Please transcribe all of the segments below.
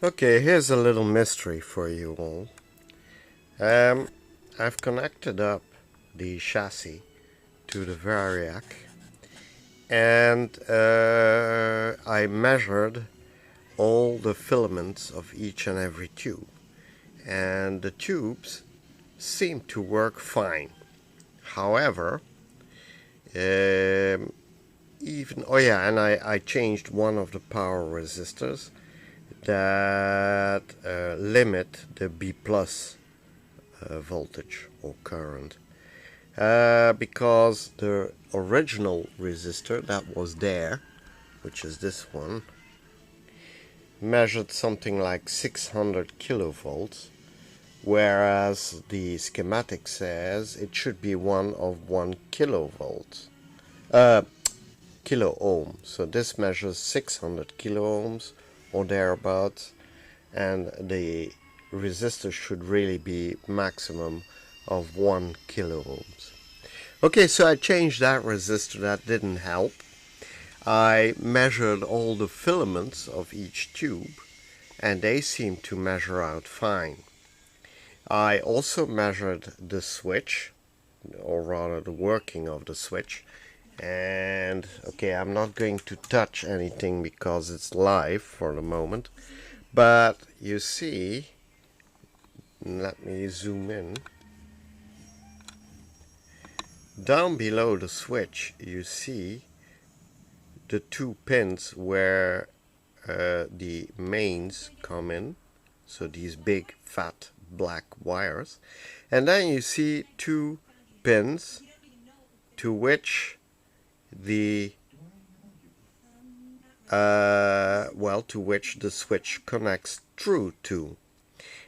Okay, here's a little mystery for you all. Um, I've connected up the chassis to the variac, and I measured all the filaments of each and every tube, and the tubes seem to work fine. However, and I changed one of the power resistors that limit the B plus voltage or current, because the original resistor that was there, which is this one, measured something like 600 kilovolts, whereas the schematic says it should be one of 1 kilovolts, kilo ohm. So this measures 600 kilo ohms or thereabouts, and the resistor should really be maximum of 1 kilo ohms. Okay, so I changed that resistor. That didn't help. I measured all the filaments of each tube, and they seemed to measure out fine. I also measured the switch, or rather the working of the switch, and okay, I'm not going to touch anything because it's live for the moment, but you see, let me zoom in. Down below the switch you see the two pins where the mains come in, so these big fat black wires, and then you see two pins to which the to which the switch connects through to,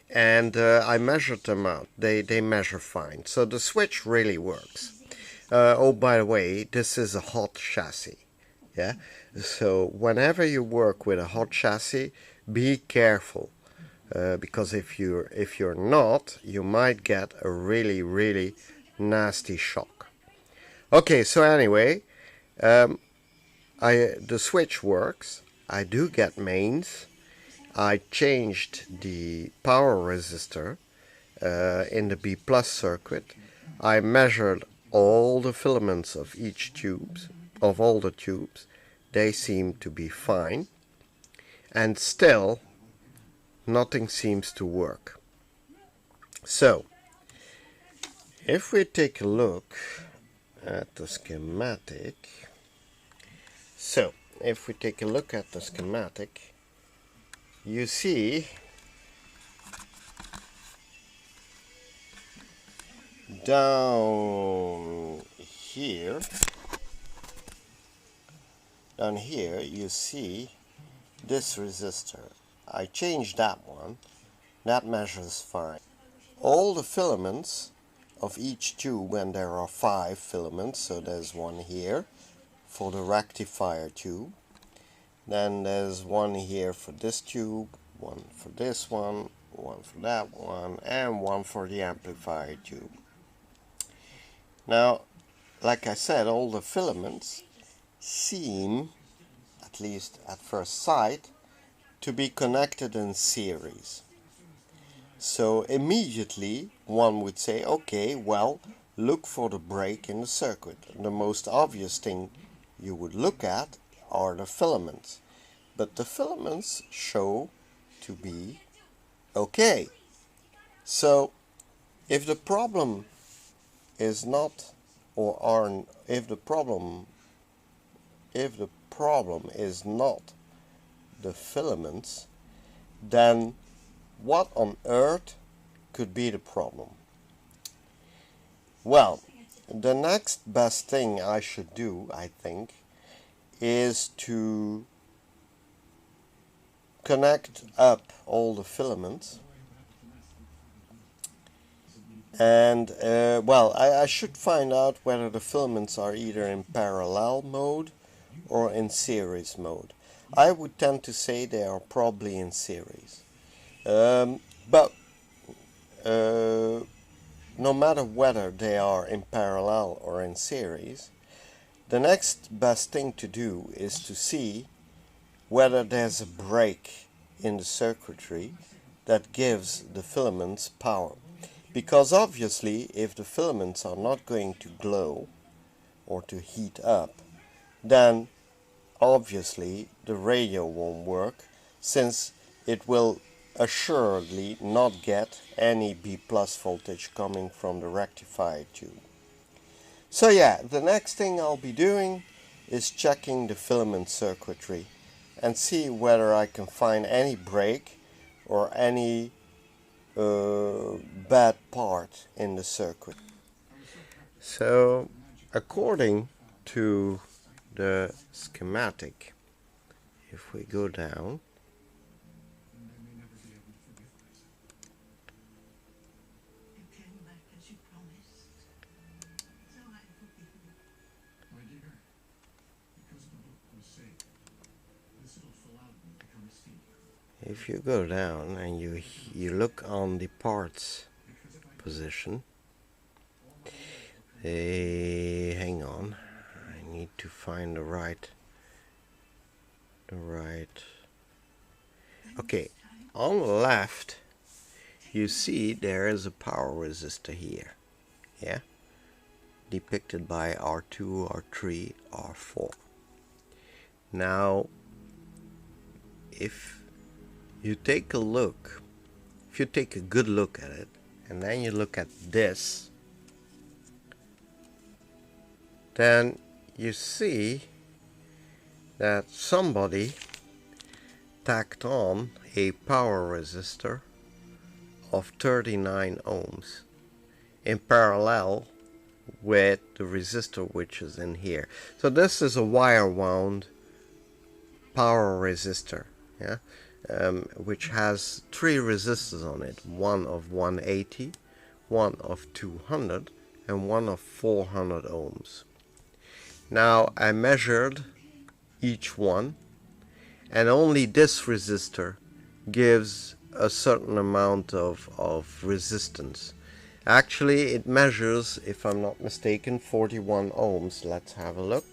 and I measured them out. They measure fine, so the switch really works. Oh, by the way, this is a hot chassis. Yeah, so whenever you work with a hot chassis, be careful, because if you're not, you might get a really nasty shock. Okay, so anyway, the switch works. I do get mains. I changed the power resistor in the B plus circuit. I measured all the filaments of all the tubes. They seem to be fine, and still nothing seems to work. So if we take a look at the schematic, you see down here you see this resistor. I changed that one. That measures fine. All the filaments of each tube, and there are 5 filaments, so there's one here for the rectifier tube, then there's one here for this tube, one for this one for that one, and one for the amplifier tube. Now, like I said, all the filaments seem, at least at first sight, to be connected in series. So immediately one would say, okay, well, look for the break in the circuit. The most obvious thing you would look at are the filaments. But the filaments show to be okay. So if the problem is not, if the problem is not the filaments, then what on earth could be the problem? Well, the next best thing I should do, I think, is to connect up all the filaments, and I should find out whether the filaments are either in parallel mode or in series mode. I would tend to say they are probably in series. But no matter whether they are in parallel or in series, the next best thing to do is to see whether there's a break in the circuitry that gives the filaments power. Because obviously if the filaments are not going to glow or to heat up, then obviously the radio won't work, since it will assuredly not get any B+ voltage coming from the rectifier tube. So yeah, the next thing I'll be doing is checking the filament circuitry and see whether I can find any break or any bad part in the circuit. So according to the schematic, if we go down, if you go down and you look on the parts position, hang on, I need to find the right okay, on the left you see there is a power resistor here, yeah, depicted by R2, R3, R4. Now if you take a look, if you take a good look at it, and then you look at this, then you see that somebody tacked on a power resistor of 39 ohms in parallel with the resistor which is in here. So this is a wire wound power resistor, yeah, which has 3 resistors on it, one of 180, one of 200, and one of 400 ohms. Now I measured each one, and only this resistor gives a certain amount of resistance. Actually it measures, if I'm not mistaken, 41 ohms. Let's have a look.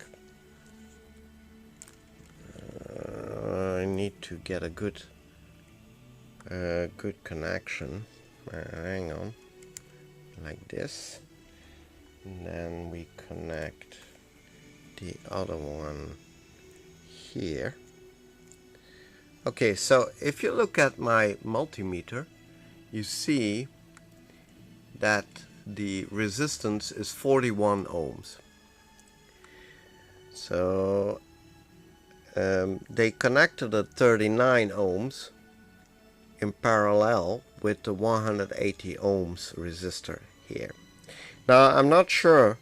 I need to get a good connection. Hang on, like this, and then we connect the other one here. Okay, so if you look at my multimeter, you see that the resistance is 41 ohms. So they connected at 39 ohms in parallel with the 180 ohms resistor here. Now I'm not sure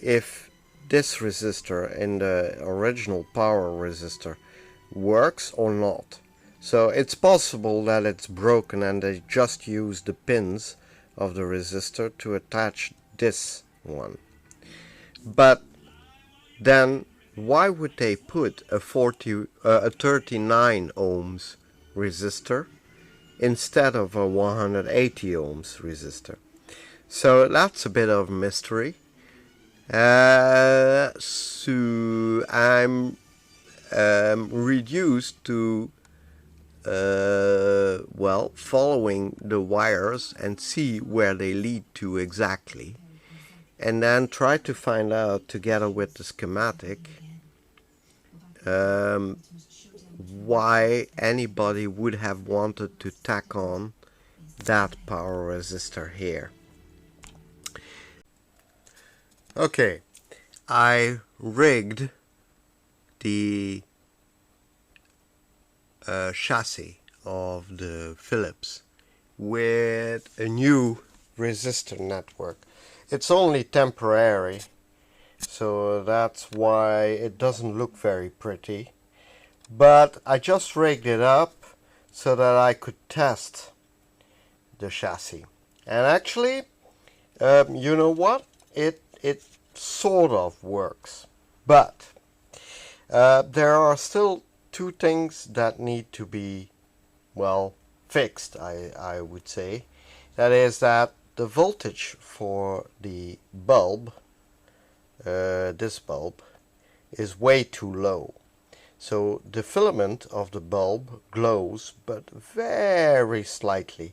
if this resistor in the original power resistor works or not. So it's possible that it's broken and they just use the pins of the resistor to attach this one. But then why would they put a 39 ohms resistor instead of a 180 ohms resistor? So that's a bit of a mystery. So I'm reduced to well, following the wires and see where they lead to exactly, and then try to find out together with the schematic why anybody would have wanted to tack on that power resistor here. Okay, I rigged the chassis of the Philips with a new resistor network. It's only temporary, so that's why it doesn't look very pretty, but I just rigged it up so that I could test the chassis. And actually, you know what, it sort of works, but there are still two things that need to be, well, fixed, I would say. That is that the voltage for the bulb, this bulb, is way too low. So the filament of the bulb glows, but very slightly.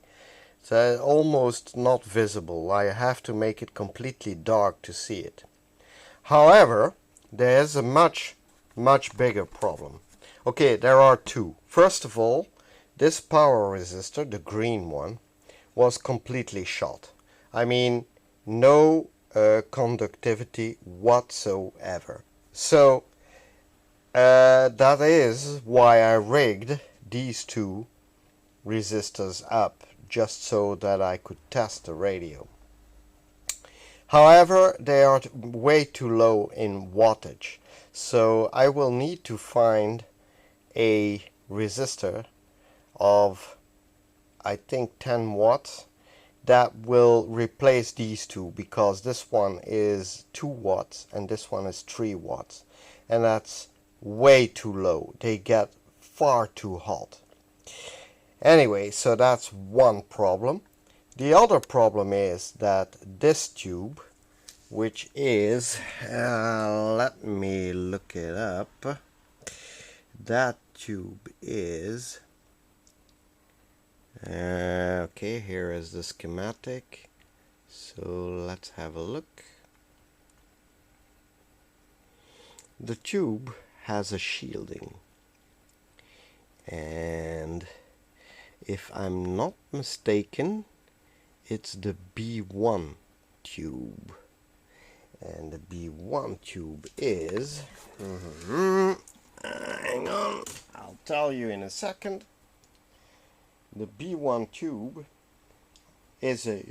So almost not visible. I have to make it completely dark to see it. However, there's a much bigger problem. Okay, there are two. First of all, this power resistor, the green one, was completely shot. I mean, no conductivity whatsoever. So that is why I rigged these two resistors up, just so that I could test the radio. However, they are way too low in wattage, so I will need to find a resistor of, I think, 10 watts that will replace these two, because this one is 2 watts and this one is 3 watts, and that's way too low. They get far too hot. Anyway, so that's one problem. The other problem is that this tube, which is, let me look it up. That tube is, okay, here is the schematic. So let's have a look. The tube has a shielding, and if I'm not mistaken, it's the B1 tube. And the B1 tube is, hang on, I'll tell you in a second. The B1 tube is a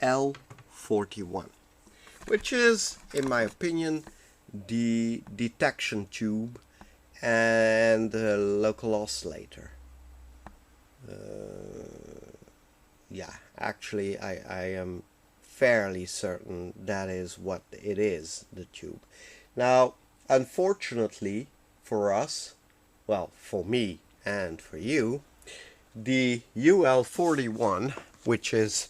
UL41, which is, in my opinion, the detection tube and the local oscillator. Yeah, actually I am fairly certain that is what it is, the tube. Now, unfortunately for us, well, for me and for you, the UL41, which is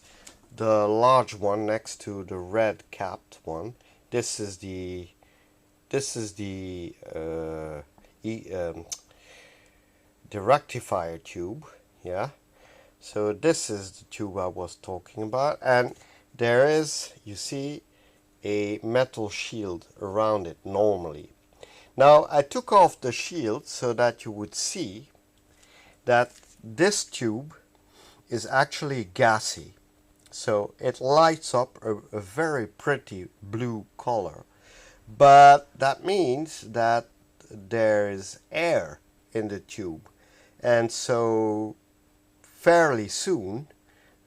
the large one next to the red capped one, this is the rectifier tube, yeah. So this is the tube I was talking about, and there is, you see, a metal shield around it normally. Now I took off the shield so that you would see that this tube is actually gassy. So it lights up a very pretty blue color. But that means that there is air in the tube. And so fairly soon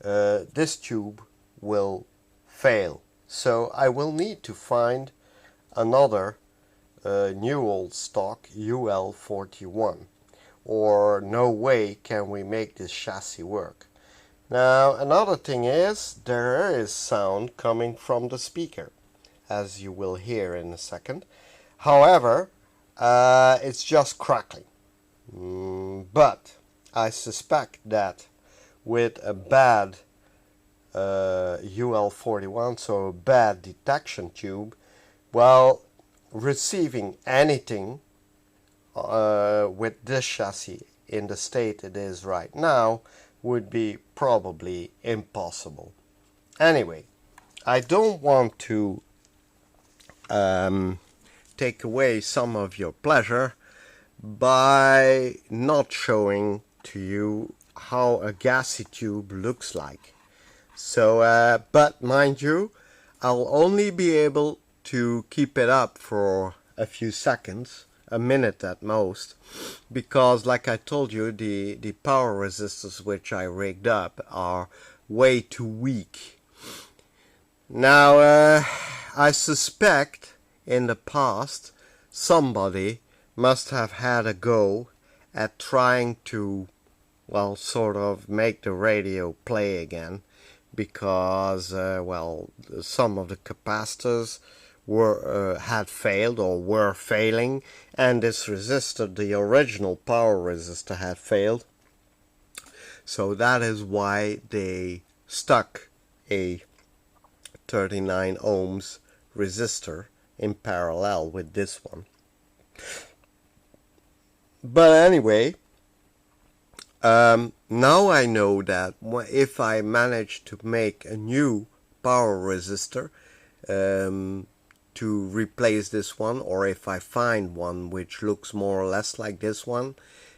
this tube will fail. So I will need to find another new old stock UL41, or no way can we make this chassis work. Now another thing is, there is sound coming from the speaker, as you will hear in a second. However, it's just crackling. But I suspect that with a bad UL41, so a bad detection tube, well, receiving anything with this chassis in the state it is right now would be probably impossible. Anyway, I don't want to take away some of your pleasure by not showing to you how a gassy tube looks like. So, but mind you, I'll only be able to keep it up for a few seconds, a minute at most, because like I told you, the power resistors which I rigged up are way too weak. Now, I suspect in the past somebody must have had a go at trying to, well, sort of make the radio play again, because well, some of the capacitors had failed or were failing, and this resistor, the original power resistor, had failed. So that is why they stuck a 39 ohms resistor in parallel with this one. But anyway, now I know that if I manage to make a new power resistor to replace this one, or if I find one which looks more or less like this one,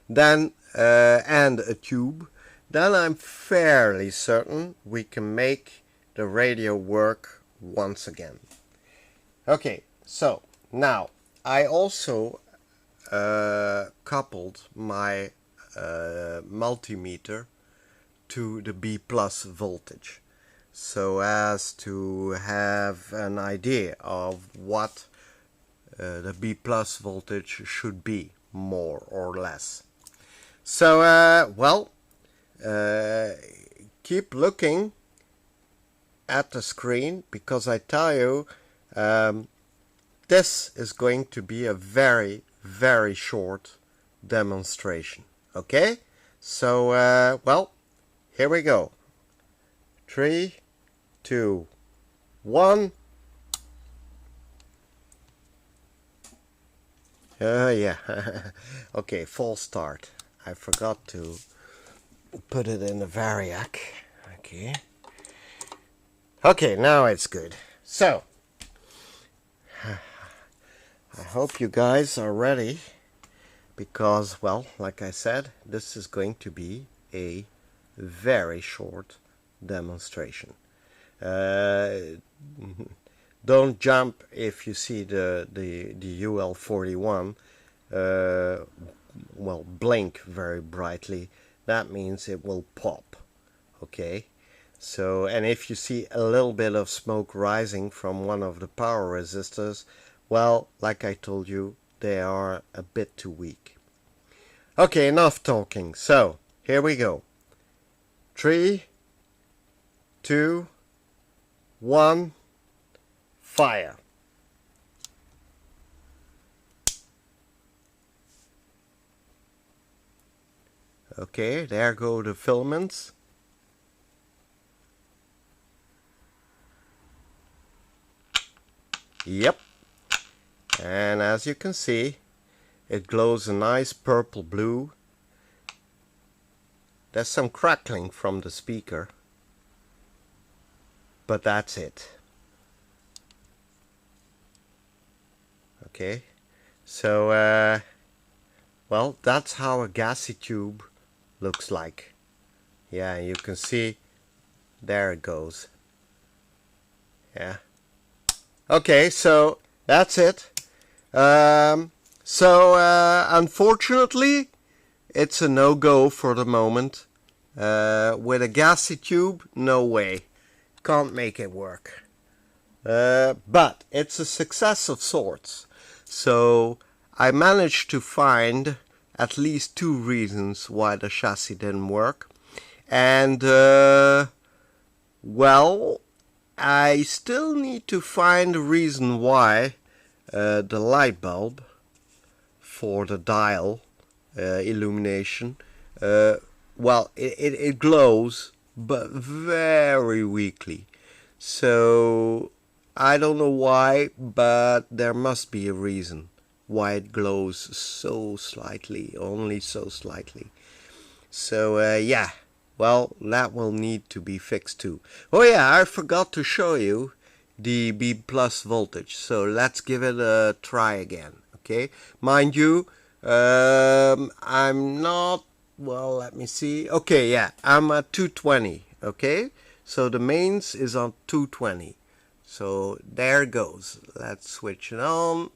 then and a tube, then I'm fairly certain we can make the radio work once again. Okay, so now I also coupled my multimeter to the B plus voltage, so as to have an idea of what the B plus voltage should be, more or less. So well, keep looking at the screen, because I tell you this is going to be a very, very short demonstration. Okay, so well, here we go. 3, 2, 1. Yeah. Okay, false start. I forgot to put it in the variac. Okay. Okay, now it's good. So, I hope you guys are ready, because, well, like I said, this is going to be a very short demonstration. Don't jump if you see the UL41 well, blink very brightly. That means it will pop. Okay, so, and if you see a little bit of smoke rising from one of the power resistors, well, like I told you, they are a bit too weak. Okay, enough talking. So, here we go. 3, 2, 1, fire. Okay, there go the filaments. Yep. And as you can see, it glows a nice purple blue. There's some crackling from the speaker, but that's it. Okay, so well, that's how a gassy tube looks like. Yeah, you can see, there it goes. Yeah. Okay, so that's it. Unfortunately, it's a no-go for the moment. With a gassy tube, no way. Can't make it work. But it's a success of sorts. So I managed to find at least 2 reasons why the chassis didn't work. And, well, I still need to find a reason why the light bulb for the dial illumination, well, it glows, but very weakly. So I don't know why, but there must be a reason why it glows so slightly, only so slightly. So yeah, well, that will need to be fixed too. Oh yeah, I forgot to show you the B plus voltage, so let's give it a try again. Okay, mind you, I'm not, well, let me see. Okay, yeah, I'm at 220. Okay, so the mains is on 220. So there it goes. Let's switch it on.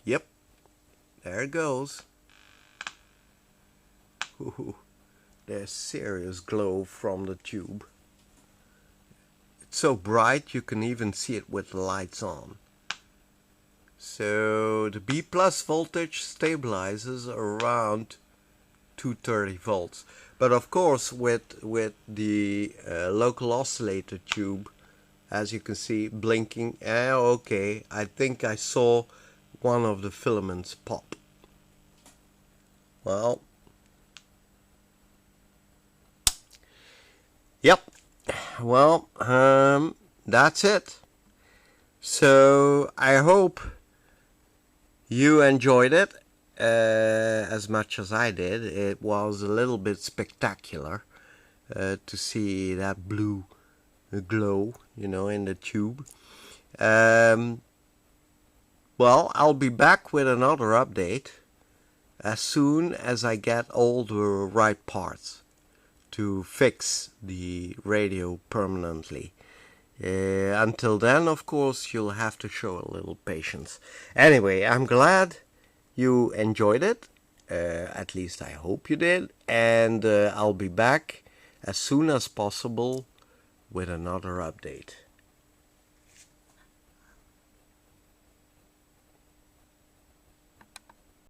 Yep, there it goes. Ooh, there's serious glow from the tube. It's so bright you can even see it with the lights on. So the B plus voltage stabilizes around 230 volts. But of course with the local oscillator tube, as you can see, blinking, okay, I think I saw one of the filaments pop. Well, yep, well, that's it. So I hope you enjoyed it as much as I did. It was a little bit spectacular to see that blue glow, in the tube. Well, I'll be back with another update as soon as I get all the right parts to fix the radio permanently. Until then, of course, you'll have to show a little patience. Anyway, I'm glad you enjoyed it. At least I hope you did. And I'll be back as soon as possible with another update.